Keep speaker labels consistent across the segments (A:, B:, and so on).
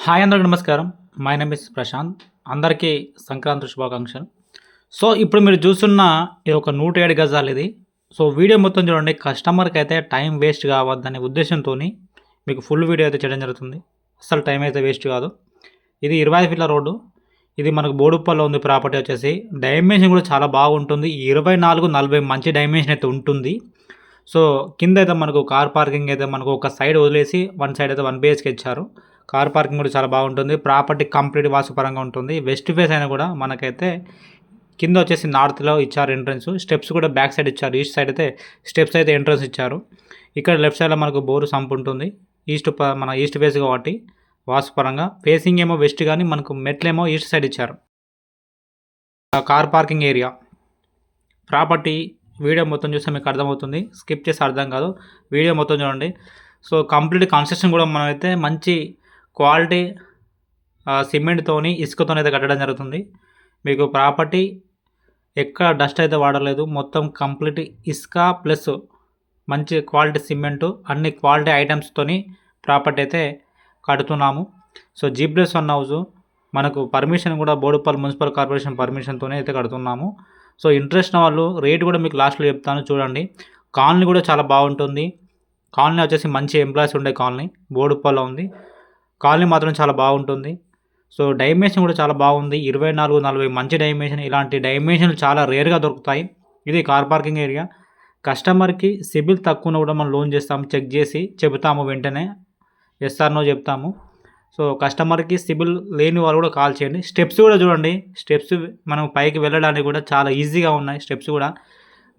A: Hi అందరికి నమస్కారం. My name is Prashant. అందరికీ సంక్రాంతి శుభాకాంక్షలు. సో, ఇప్పుడు మీరు చూస్తున్న ఇది ఒక 107 గజాలు ఇది. సో, వీడియో మొత్తం చూడండి. కస్టమర్‌కి అయితే టైం వేస్ట్ కావద్దనే ఉద్దేశంతోని మీకు ఫుల్ వీడియో అయితే చేయడం జరుగుతుంది. అస్సలు టైం అయితే వేస్ట్ కాదు. ఇది 25 ఫీట్ల రోడ్డు. ఇది మనకు బోడుప్పల్లో ఉంది ప్రాపర్టీ వచ్చేసి. డైమెన్షన్ కూడా చాలా బాగుంటుంది. 24, 40 మంచి డైమెన్షన్ అయితే ఉంటుంది. సో, కింద అయితే మనకు కార్ పార్కింగ్ అయితే మనకు ఒక సైడ్ వదిలేసి వన్ సైడ్ అయితే 1 BHK ఇచ్చారు. కార్ పార్కింగ్ కూడా చాలా బాగుంటుంది. ప్రాపర్టీ కంప్లీట్ వాస్తుపరంగా ఉంటుంది. వెస్ట్ ఫేస్ అయినా కూడా మనకైతే కింద వచ్చేసి నార్త్లో ఇచ్చారు ఎంట్రన్స్. స్టెప్స్ కూడా బ్యాక్ సైడ్ ఇచ్చారు. ఈస్ట్ సైడ్ అయితే స్టెప్స్ అయితే ఎంట్రన్స్ ఇచ్చారు. ఇక్కడ లెఫ్ట్ సైడ్లో మనకు బోరు సంప్ ఉంటుంది. మన ఈస్ట్ ఫేస్ కాబట్టి వాస్తుపరంగా ఫేసింగ్ ఏమో వెస్ట్ కానీ మనకు మెట్లేమో ఈస్ట్ సైడ్ ఇచ్చారు. Car parking area property video మొత్తం చూస్తే మీకు అర్థమవుతుంది. స్కిప్ చేసి అర్థం కాదు. వీడియో మొత్తం చూడండి. సో, కంప్లీట్ కన్స్ట్రక్షన్ కూడా మనమైతే మంచి క్వాలిటీ సిమెంట్తోని ఇసుకతోనైతే కట్టడం జరుగుతుంది. మీకు ప్రాపర్టీ ఎక్కడ డస్ట్ అయితే వాడలేదు. మొత్తం కంప్లీట్ ఇసుక ప్లస్ మంచి క్వాలిటీ సిమెంటు అన్ని క్వాలిటీ ఐటమ్స్తోని ప్రాపర్టీ అయితే కడుతున్నాము. సో, G+1 హౌస్ మనకు పర్మిషన్ కూడా బోడుప్పల్ మున్సిపల్ కార్పొరేషన్ పర్మిషన్తోనే అయితే కడుతున్నాము. సో, ఇంట్రెస్ట్ వాళ్ళు రేట్ కూడా మీకు లాస్ట్లో చెప్తాను చూడండి. కాలనీ కూడా చాలా బాగుంటుంది. కాలనీ వచ్చేసి మంచి ఎంప్లాయీస్ ఉండే కాలనీ బోడుప్పల్లో ఉంది. కాలనీ మాత్రం చాలా బాగుంటుంది. సో, డైమెన్షన్ కూడా చాలా బాగుంది. 24, 40 మంచి డైమెన్షన్. ఇలాంటి డైమెన్షన్లు చాలా రేర్గా దొరుకుతాయి. ఇది కార్ పార్కింగ్ ఏరియా. కస్టమర్కి సిబిల్ తక్కువ ఉన్న కూడా మనం లోన్ చేస్తాము. చెక్ చేసి చెబుతాము వెంటనే. ఎస్ ఆర్ నో చెప్తాము. సో, కస్టమర్కి సిబిల్ లేని వాళ్ళు కూడా కాల్ చేయండి. స్టెప్స్ కూడా చూడండి. స్టెప్స్ మనం పైకి వెళ్ళడానికి కూడా చాలా ఈజీగా ఉన్నాయి. స్టెప్స్ కూడా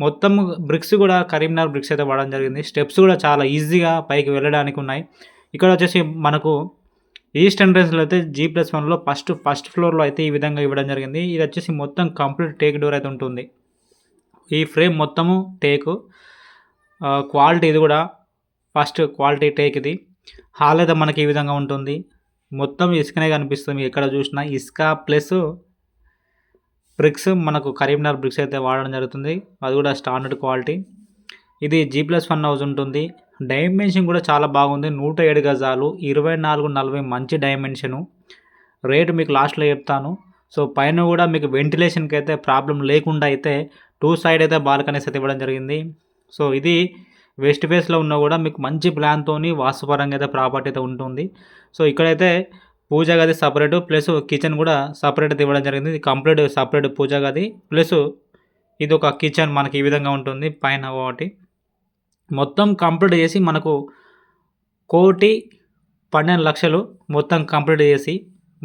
A: మొత్తం బ్రిక్స్ కూడా కరీంనగర్ బ్రిక్స్ అయితే వాడడం జరిగింది. స్టెప్స్ కూడా చాలా ఈజీగా పైకి వెళ్ళడానికి ఉన్నాయి. ఇక్కడ వచ్చేసి మనకు ఈస్ట్ ఎంట్రన్స్లో అయితే G+1లో ఫస్ట్ ఫ్లోర్లో అయితే ఈ విధంగా ఇవ్వడం జరిగింది. ఇది వచ్చేసి మొత్తం కంప్లీట్ టేక్ డోర్ అయితే ఉంటుంది. ఈ ఫ్రేమ్ మొత్తము టేకు. క్వాలిటీ ఇది కూడా ఫస్ట్ క్వాలిటీ టేక్ ఇది. హాల్ అయితే మనకి ఈ విధంగా ఉంటుంది. మొత్తం ఇసుకనే కనిపిస్తుంది. ఎక్కడ చూసినా ఇసుక ప్లస్ బ్రిక్స్ మనకు కరీంనగర్ బ్రిక్స్ అయితే వాడడం జరుగుతుంది. అది కూడా స్టాండర్డ్ క్వాలిటీ. ఇది G+1 హౌస్ ఉంటుంది. డైమెన్షన్ కూడా చాలా బాగుంది. 107 గజాలు 24, 40 మంచి డైమెన్షను. రేటు మీకు లాస్ట్లో చెప్తాను. సో, పైన కూడా మీకు వెంటిలేషన్కి అయితే ప్రాబ్లం లేకుండా అయితే 2 సైడ్ అయితే బాల్కనీస్ అయితే ఇవ్వడం జరిగింది. సో, ఇది వెస్ట్ ఫేస్లో ఉన్నా కూడా మీకు మంచి ప్లాన్తోని వాస్తుపరంగా అయితే ప్రాపర్టీ అయితే ఉంటుంది. సో, ఇక్కడైతే పూజా గది సపరేటు ప్లస్ కిచెన్ కూడా సపరేట్ అయితే ఇవ్వడం జరిగింది. ఇది కంప్లీట్ సపరేట్ పూజా గది ప్లస్ ఇది ఒక కిచెన్ మనకి ఈ విధంగా ఉంటుంది పైన ఒకటి. మొత్తం కంప్లీట్ చేసి మనకు 1,12,00,000 మొత్తం కంప్లీట్ చేసి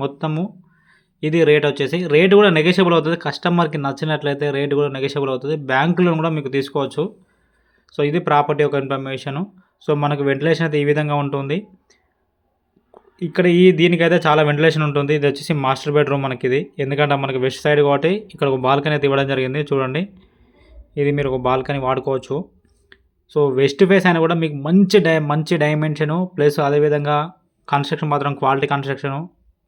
A: మొత్తము ఇది రేట్ వచ్చేసి రేటు కూడా నెగోషియబుల్ అవుతుంది. కస్టమర్కి నచ్చినట్లయితే రేటు కూడా నెగోషియబుల్ అవుతుంది. బ్యాంక్ లోన్ కూడా మీకు తీసుకోవచ్చు. సో, ఇది ప్రాపర్టీ ఒక ఇన్ఫర్మేషను. సో, మనకు వెంటిలేషన్ అయితే ఈ విధంగా ఉంటుంది. ఇక్కడ దీనికైతే చాలా వెంటిలేషన్ ఉంటుంది. ఇది వచ్చేసి మాస్టర్ బెడ్రూమ్ మనకి ఇది. ఎందుకంటే మనకి వెస్ట్ సైడ్ కాబట్టి ఇక్కడ ఒక బాల్కనీ అయితే ఇవ్వడం జరిగింది. చూడండి, ఇది మీరు ఒక బాల్కనీ వాడుకోవచ్చు. సో, వెస్ట్ ఫేస్ అయినా కూడా మీకు మంచి డైమెన్షను ప్లస్ అదేవిధంగా కన్స్ట్రక్షన్ మాత్రం క్వాలిటీ కన్స్ట్రక్షను.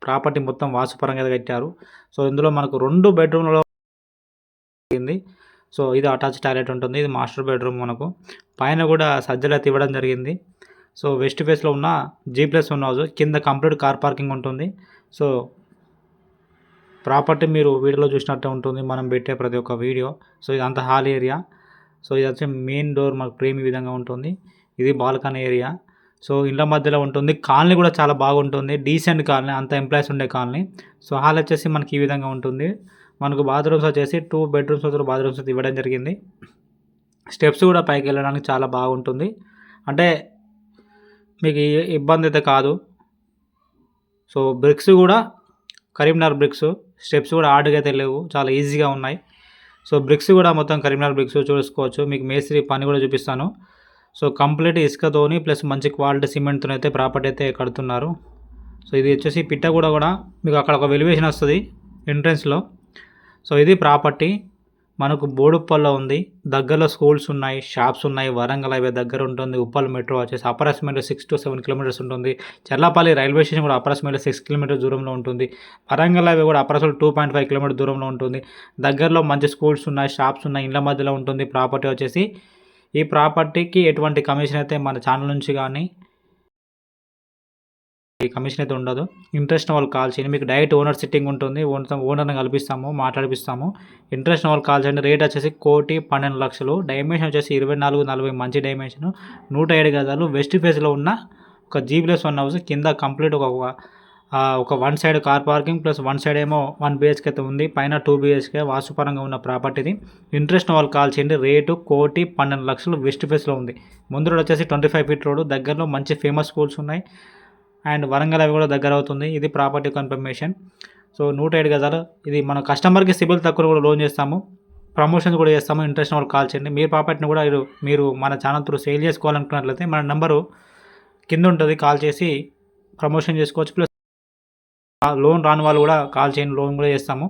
A: ప్రాపర్టీ మొత్తం వాస్తుపరంగా కట్టారు. సో, ఇందులో మనకు 2 బెడ్రూమ్లలో ఉంది. సో, ఇది అటాచ్ టాయిలెట్ ఉంటుంది. ఇది మాస్టర్ బెడ్రూమ్ మనకు. పైన కూడా సజ్జలు అయితే ఇవ్వడం జరిగింది. సో, వెస్ట్ ఫేస్లో ఉన్న G+1 హౌస్ కింద కంప్లీట్ కార్ పార్కింగ్ ఉంటుంది. సో, ప్రాపర్టీ మీరు వీడియోలో చూసినట్టే ఉంటుంది మనం పెట్టే ప్రతి ఒక్క వీడియో. సో, ఇదంతా హాల్ ఏరియా. సో, ఇది వచ్చి మెయిన్ డోర్ మనకు ఫ్రేమ్ ఈ విధంగా ఉంటుంది. ఇది బాల్కనీ ఏరియా. సో, ఇళ్ళ మధ్యలో ఉంటుంది. కాలనీ కూడా చాలా బాగుంటుంది. డీసెంట్ కాలనీ, అంత ఎంప్లాయీస్ ఉండే కాలనీ. సో, హాల్ వచ్చేసి మనకి ఈ విధంగా ఉంటుంది. మనకు బాత్రూమ్స్ వచ్చేసి 2 బెడ్రూమ్స్ బాత్రూమ్స్ ఇవ్వడం జరిగింది. స్టెప్స్ కూడా పైకి వెళ్ళడానికి చాలా బాగుంటుంది. అంటే మీకు ఇబ్బంది అయితే కాదు. సో, బ్రిక్స్ కూడా కరీంనగర్ బ్రిక్స్. స్టెప్స్ కూడా హార్డ్గా అయితే లేవు, చాలా ఈజీగా ఉన్నాయి. సో, బ్రిక్స్ కూడా మొత్తం కరీంనగర్ బ్రిక్స్ చూసుకోవచ్చు. మీకు మేస్త్రి పని కూడా చూపిస్తాను. సో, కంప్లీట్ ఇసుకతోని ప్లస్ మంచి క్వాలిటీ సిమెంట్తో అయితే ప్రాపర్టీ అయితే కడుతున్నారు. సో, ఇది వచ్చేసి పిట్ట కూడా మీకు అక్కడ ఒక వెలివేషన్ వస్తుంది ఎంట్రన్స్లో. సో, ఇది ప్రాపర్టీ మనకు బోడుప్పల్లో ఉంది. దగ్గరలో స్కూల్స్ ఉన్నాయి, షాప్స్ ఉన్నాయి. వరంగల్ హైవే దగ్గర ఉంటుంది. ఉప్పల్ మెట్రో వచ్చేసి అప్రాక్సిమేట్లీ 6 to 7 కిలోమీటర్స్ ఉంటుంది. చర్లపల్లి రైల్వే స్టేషన్ కూడా అప్రాక్సిమేట్లీ 6 కిలోమీటర్స్ దూరంలో ఉంటుంది. వరంగల్ హైవే కూడా అప్రాక్సిమేట్లీ 2.5 కిలోమీటర్ దూరంలో ఉంటుంది. దగ్గరలో మంచి స్కూల్స్ ఉన్నాయి, షాప్స్ ఉన్నాయి, ఇండ్ల మధ్యలో ఉంటుంది ప్రాపర్టీ వచ్చేసి. ఈ ప్రాపర్టీకి ఎటువంటి కమిషన్ అయితే మన ఛానల్ నుంచి కానీ కమిషన్ అయితే ఉండదు. ఇంట్రెస్ట్ వాళ్ళు కాల్ చేయండి. మీకు డైరెక్ట్ ఓనర్ సిట్టింగ్ ఉంటుంది. ఓనర్ని కల్పిస్తాము, మాట్లాడిపిస్తాము. ఇంట్రెస్ట్ వాళ్ళు కాల్ చేయండి. రేట్ వచ్చేసి 1,12,00,000. డైమెన్షన్ వచ్చేసి 24-40 మంచి డైమెన్షన్. 107 గజాలు వెస్ట్ ఫేస్లో ఉన్న ఒక G+1 హౌస్. కింద కంప్లీట్ ఒక 1 side car parking plus 1 side ఏమో 1 BHK అయితే ఉంది. పైన 2 BHK వాస్తుపరంగా ఉన్న ప్రాపర్టీది. ఇంట్రెస్ట్ వాళ్ళు కాల్ చేయండి. రేటు 1,12,00,000 వెస్ట్ ఫేస్లో ఉంది. ముందు రోడ్ వచ్చేసి 25 ఫీట్ రోడ్. దగ్గరలో మంచి ఫేమస్ స్కూల్స్ ఉన్నాయి. అండ్ వరంగల్ అవి కూడా దగ్గర అవుతుంది. ఇది ప్రాపర్టీ కన్ఫర్మేషన్. సో 107 గజాలు. ఇది మన కస్టమర్కి సిబిల్ తక్కువ కూడా లోన్ చేస్తాము, ప్రమోషన్స్ కూడా చేస్తాము. ఇంట్రెస్ట్ వాళ్ళు కాల్ చేయండి. మీ ప్రాపర్టీని కూడా మీరు మన ఛానల్ త్రూ సేల్ చేసుకోవాలనుకున్నట్లయితే మన నెంబరు కింద ఉంటుంది. కాల్ చేసి ప్రమోషన్ చేసుకోవచ్చు. ప్లస్ లోన్ రాని వాళ్ళు కూడా కాల్ చేయండి, లోన్ కూడా చేస్తాము.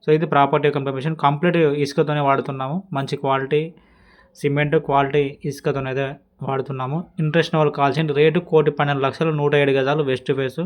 A: సో ఇది ప్రాపర్టీ కన్ఫర్మేషన్. కంప్లీట్ ఇసుకతోనే వాడుతున్నాము. మంచి క్వాలిటీ సిమెంట్ క్వాలిటీ ఇసుకతోనైతే వాడుతున్నాము. ఇంట్రెస్ట్ వాళ్ళు కాల్ చేయండి. రేటు 1,12,00,000 107 గజాలు వెస్ట్ ఫేసు.